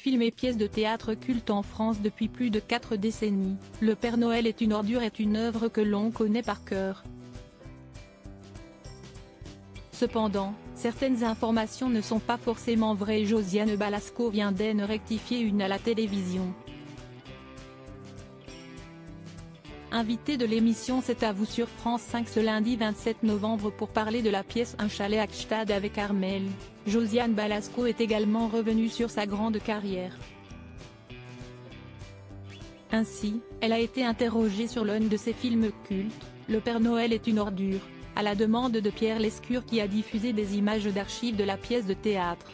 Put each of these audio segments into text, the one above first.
Film et pièce de théâtre culte en France depuis plus de 4 décennies, Le Père Noël est une ordure est une œuvre que l'on connaît par cœur. Cependant, certaines informations ne sont pas forcément vraies. Josiane Balasco vient d'en rectifier une à la télévision. Invité de l'émission C'est à vous sur France 5 ce lundi 27 novembre pour parler de la pièce Un chalet à Gstaad avec Armelle, Josiane Balasco est également revenue sur sa grande carrière. Ainsi, elle a été interrogée sur l'un de ses films cultes, Le Père Noël est une ordure, à la demande de Pierre Lescure qui a diffusé des images d'archives de la pièce de théâtre.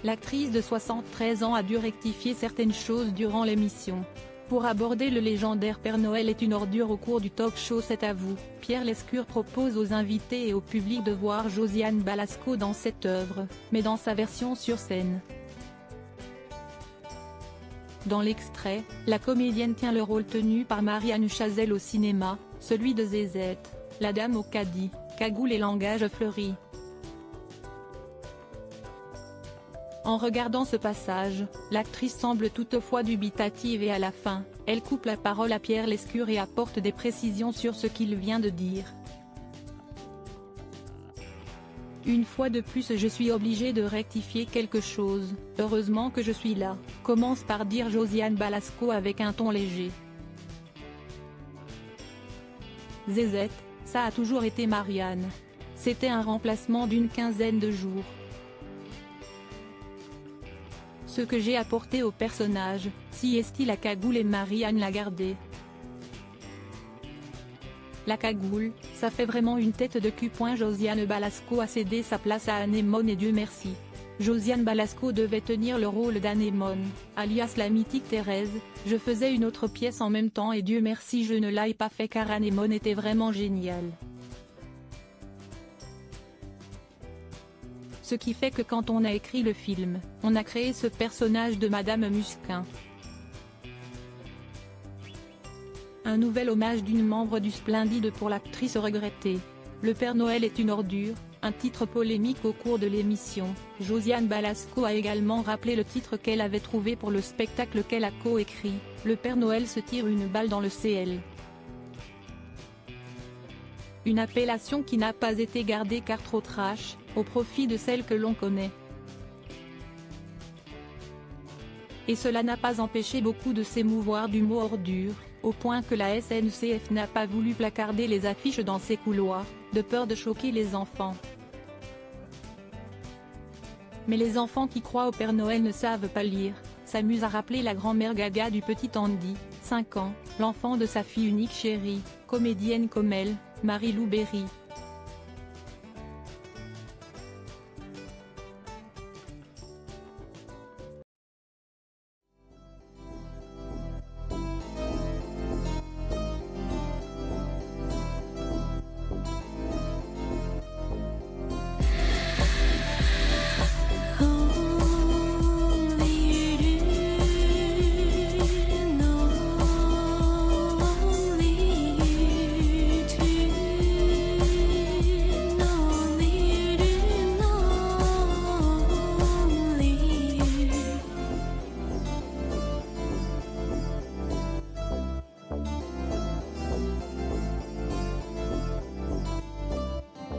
L'actrice de 73 ans a dû rectifier certaines choses durant l'émission. Pour aborder le légendaire Père Noël est une ordure au cours du talk-show C'est à vous, Pierre Lescure propose aux invités et au public de voir Josiane Balasco dans cette œuvre, mais dans sa version sur scène. Dans l'extrait, la comédienne tient le rôle tenu par Marianne Chazelle au cinéma, celui de Zézette, la dame au caddie, cagoule et langage fleuri. En regardant ce passage, l'actrice semble toutefois dubitative et à la fin, elle coupe la parole à Pierre Lescure et apporte des précisions sur ce qu'il vient de dire. Une fois de plus je suis obligée de rectifier quelque chose, heureusement que je suis là, commence par dire Josiane Balasco avec un ton léger. Zézette, ça a toujours été Marianne. C'était un remplacement d'une quinzaine de jours. Ce que j'ai apporté au personnage, si est-il la cagoule et Marianne l'a gardé. La cagoule, ça fait vraiment une tête de cul. Josiane Balasco a cédé sa place à Anémone et Dieu merci. Josiane Balasco devait tenir le rôle d'Anémone, alias la mythique Thérèse. Je faisais une autre pièce en même temps et Dieu merci je ne l'ai pas fait car Anémone était vraiment géniale. Ce qui fait que quand on a écrit le film, on a créé ce personnage de Madame Musquin. Un nouvel hommage d'une membre du Splendide pour l'actrice regrettée. Le Père Noël est une ordure, un titre polémique au cours de l'émission. Josiane Balasco a également rappelé le titre qu'elle avait trouvé pour le spectacle qu'elle a coécrit, Le Père Noël se tire une balle dans le ciel. Une appellation qui n'a pas été gardée car trop trash, au profit de celle que l'on connaît. Et cela n'a pas empêché beaucoup de s'émouvoir du mot ordure, au point que la SNCF n'a pas voulu placarder les affiches dans ses couloirs, de peur de choquer les enfants. Mais les enfants qui croient au Père Noël ne savent pas lire, s'amusent à rappeler la grand-mère Gaga du petit Andy, 5 ans, l'enfant de sa fille unique chérie, comédienne comme elle, Marie-Lou Berry.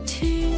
To